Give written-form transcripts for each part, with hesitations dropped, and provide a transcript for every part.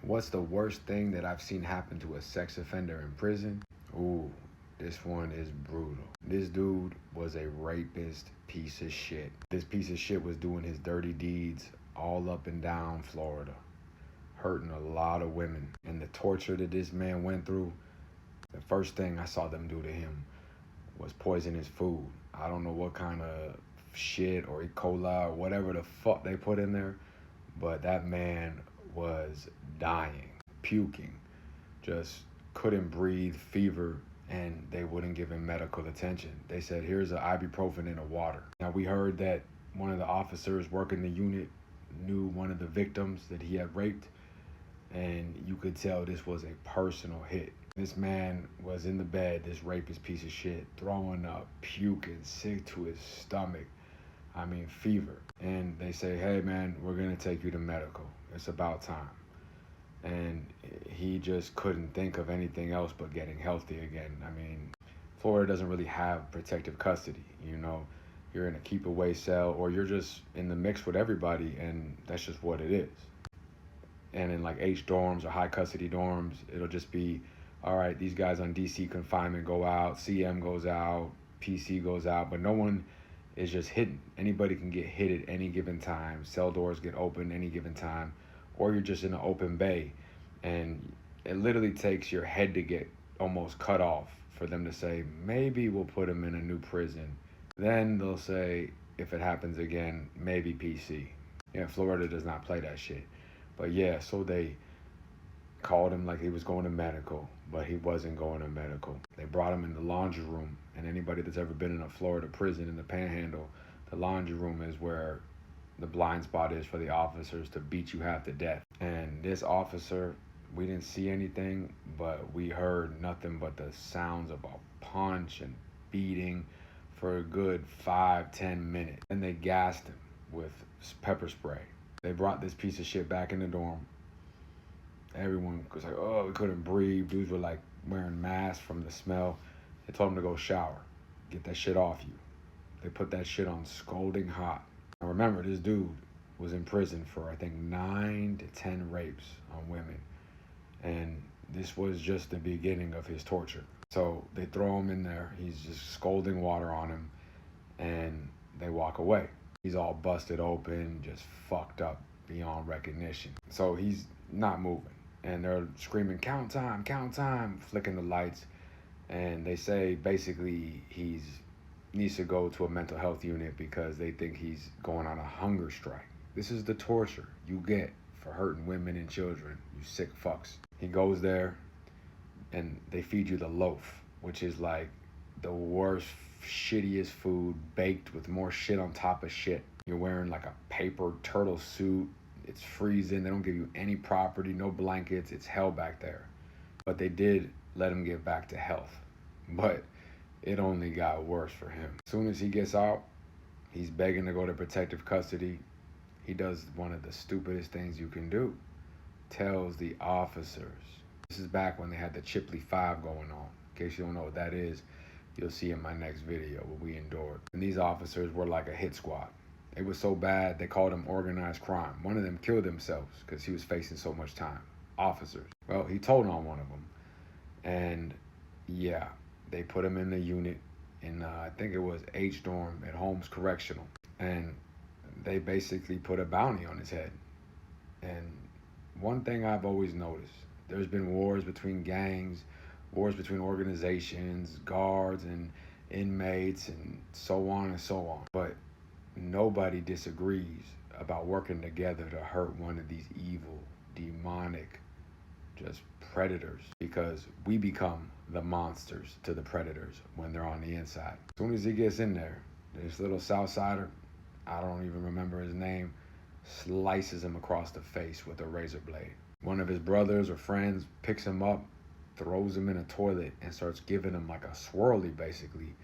What's the worst thing that I've seen happen to a sex offender in prison? Ooh, this one is brutal. This dude was a rapist piece of shit. This piece of shit was doing his dirty deeds all up and down Florida, hurting a lot of women. And the torture that this man went through, the first thing I saw them do to him was poison his food. I don't know what kind of shit or E. coli or whatever the fuck they put in there, but that man was dying, puking, just couldn't breathe, fever, and they wouldn't give him medical attention. They said, here's an ibuprofen in the water. Now, we heard that one of the officers working the unit knew one of the victims that he had raped, and you could tell this was a personal hit. This man was in the bed, this rapist piece of shit, throwing up, puking, sick to his stomach. I mean, fever. And they say, hey man, we're gonna take you to medical. It's about time. And he just couldn't think of anything else but getting healthy again. I mean, Florida doesn't really have protective custody, you know. You're in a keep away cell, or you're just in the mix with everybody, and that's just what it is. And in like H dorms or high custody dorms, it'll just be, all right, these guys on DC confinement go out, CM goes out, PC goes out, but no one is just hidden. Anybody can get hit at any given time. Cell doors get open any given time, or you're just in an open bay, and it literally takes your head to get almost cut off for them to say, maybe we'll put him in a new prison. Then they'll say, if it happens again, maybe PC. Yeah, Florida does not play that shit. But yeah, so they called him like he was going to medical, but he wasn't going to medical. They brought him in the laundry room, and anybody that's ever been in a Florida prison in the Panhandle, the laundry room is where the blind spot is for the officers to beat you half to death. And this officer, we didn't see anything, but we heard nothing but the sounds of a punch and beating for a good 5-10 minutes. And they gassed him with pepper spray. They brought this piece of shit back in the dorm. Everyone was like, oh, we couldn't breathe. Dudes were like wearing masks from the smell. They told him to go shower. Get that shit off you. They put that shit on scalding hot. Now remember, this dude was in prison for, I think, 9 to 10 rapes on women. And this was just the beginning of his torture. So they throw him in there. He's just scalding water on him. And they walk away. He's all busted open, just fucked up beyond recognition. So he's not moving. And they're screaming, count time, flicking the lights. And they say basically he needs to go to a mental health unit because they think he's going on a hunger strike. This is the torture you get for hurting women and children, you sick fucks. He goes there and they feed you the loaf, which is like the worst, shittiest food, baked with more shit on top of shit. You're wearing like a paper turtle suit. It's freezing. They don't give you any property, no blankets. It's hell back there. But they did let him get back to health. But it only got worse for him. As soon as he gets out, he's begging to go to protective custody. He does one of the stupidest things you can do. Tells the officers. This is back when they had the Chipley 5 going on. In case you don't know what that is, you'll see in my next video what we endured. And these officers were like a hit squad. It was so bad, they called him organized crime. One of them killed themselves because he was facing so much time. Officers. Well, he told on one of them. And yeah, they put him in the unit in, I think it was H dorm at Holmes Correctional. And they basically put a bounty on his head. And one thing I've always noticed, there's been wars between gangs, wars between organizations, guards and inmates, and so on and so on. But nobody disagrees about working together to hurt one of these evil, demonic, just predators, because we become the monsters to the predators when they're on the inside. As soon as he gets in there, this little Southsider, I don't even remember his name, slices him across the face with a razor blade. One of his brothers or friends picks him up, throws him in a toilet, and starts giving him like a swirly basically,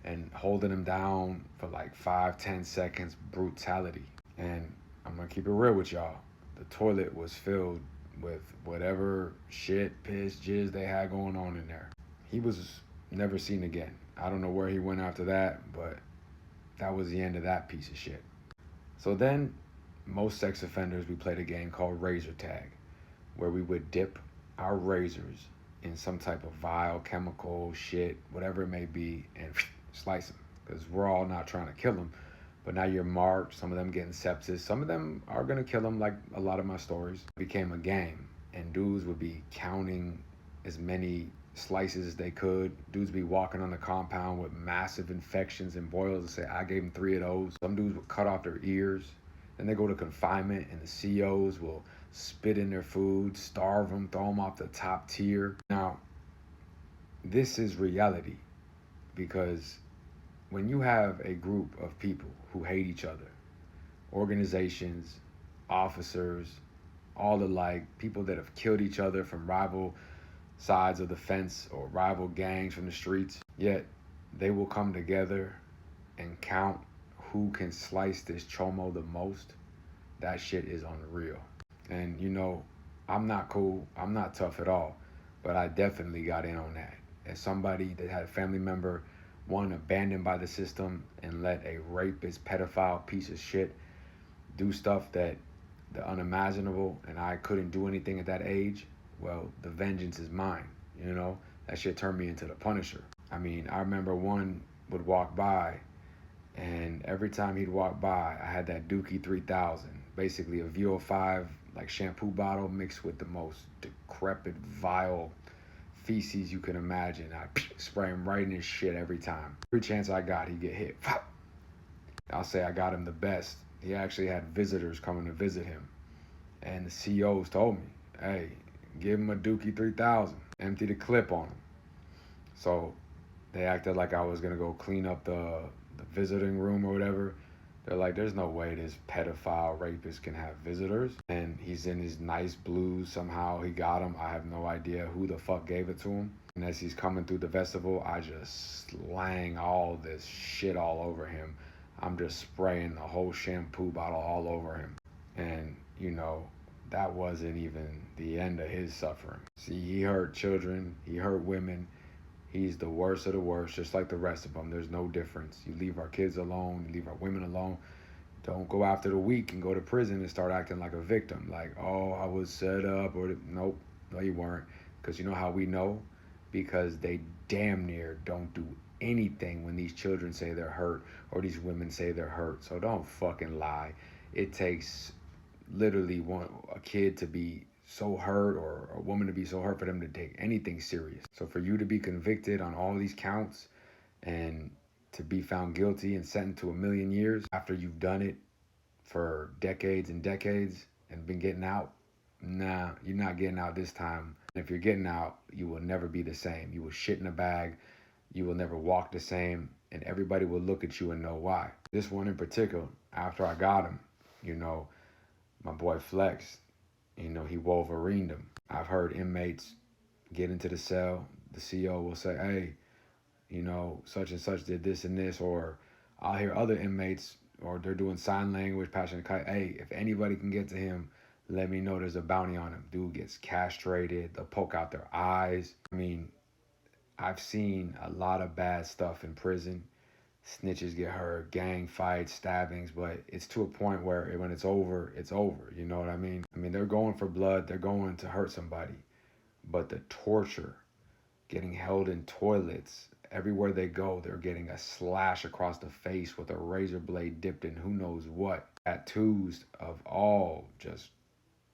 and holding him down for like 5-10 seconds, brutality. And I'm gonna keep it real with y'all. The toilet was filled with whatever shit, piss, jizz they had going on in there. He was never seen again. I don't know where he went after that, but that was the end of that piece of shit. So then, most sex offenders, we played a game called Razor Tag, where we would dip our razors in some type of vile chemical shit, whatever it may be, and slice them. Because we're all not trying to kill them, but now you're marked. Some of them getting sepsis. Some of them are gonna kill them, like a lot of my stories. It became a game, and dudes would be counting as many slices as they could. Dudes be walking on the compound with massive infections and boils and say, I gave them 3 of those. Some dudes would cut off their ears. Then they go to confinement, and the COs will spit in their food, starve them, throw them off the top tier. Now, this is reality, because when you have a group of people who hate each other, organizations, officers, all alike, people that have killed each other from rival sides of the fence or rival gangs from the streets, yet they will come together and count who can slice this chomo the most. That shit is unreal. And you know, I'm not cool, I'm not tough at all, but I definitely got in on that. As somebody that had a family member, one, abandoned by the system and let a rapist, pedophile piece of shit do stuff that the unimaginable, and I couldn't do anything at that age, well, the vengeance is mine, you know? That shit turned me into the Punisher. I mean, I remember one would walk by, and every time he'd walk by, I had that Dookie 3000, basically a VO5 like shampoo bottle mixed with the most decrepit, vile feces you can imagine. I spray him right in his shit every time. Every chance I got, he'd get hit. I'll say I got him the best. He actually had visitors coming to visit him, and the COs told me, hey, give him a Dookie 3000, empty the clip on him. So they acted like I was gonna go clean up the visiting room or whatever. They're like, there's no way this pedophile rapist can have visitors. And he's in his nice blues. Somehow he got him. I have no idea who the fuck gave it to him. And as he's coming through the vestibule, I just slang all this shit all over him. I'm just spraying the whole shampoo bottle all over him. And, you know, that wasn't even the end of his suffering. See, he hurt children. He hurt women. He's the worst of the worst, just like the rest of them. There's no difference. You leave our kids alone. You leave our women alone. Don't go after the weak and go to prison and start acting like a victim. Like, oh, I was set up. Or nope, no, you weren't. Because you know how we know? Because they damn near don't do anything when these children say they're hurt or these women say they're hurt. So don't fucking lie. It takes literally a kid to be so hurt or a woman to be so hurt for them to take anything serious. So for you to be convicted on all these counts and to be found guilty and sentenced to 1,000,000 years after you've done it for decades and decades and been getting out, nah, you're not getting out this time. And if you're getting out, you will never be the same. You will shit in a bag. You will never walk the same, and everybody will look at you and know why. This one in particular, after I got him, you know, my boy Flex, you know, he Wolverined him. I've heard inmates get into the cell. The CO will say, hey, you know, such and such did this and this. Or I'll hear other inmates, or they're doing sign language, passing the kite. Hey, if anybody can get to him, let me know there's a bounty on him. Dude gets castrated. They'll poke out their eyes. I mean, I've seen a lot of bad stuff in prison. Snitches get hurt, gang fights, stabbings, but it's to a point where when it's over, it's over. You know what I mean? I mean, they're going for blood. They're going to hurt somebody. But the torture, getting held in toilets, everywhere they go, they're getting a slash across the face with a razor blade dipped in who knows what. Tattoos of all just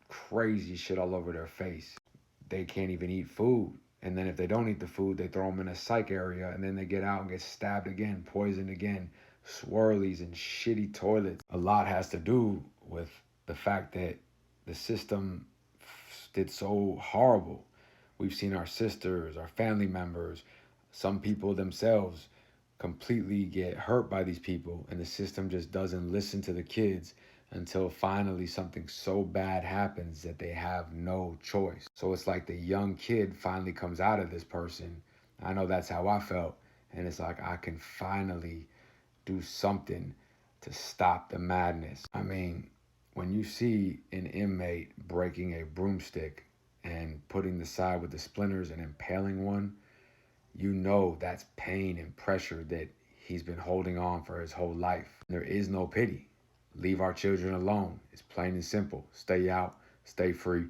crazy shit all over their face. They can't even eat food. And then if they don't eat the food, they throw them in a psych area, and then they get out and get stabbed again, poisoned again, swirlies and shitty toilets. A lot has to do with the fact that the system did so horrible. We've seen our sisters, our family members, some people themselves completely get hurt by these people, and the system just doesn't listen to the kids until finally something so bad happens that they have no choice. So it's like the young kid finally comes out of this person. I know that's how I felt. And it's like I can finally do something to stop the madness. I mean, when you see an inmate breaking a broomstick and putting the side with the splinters and impaling one, you know that's pain and pressure that he's been holding on for his whole life. There is no pity. Leave our children alone. It's plain and simple. Stay out, stay free.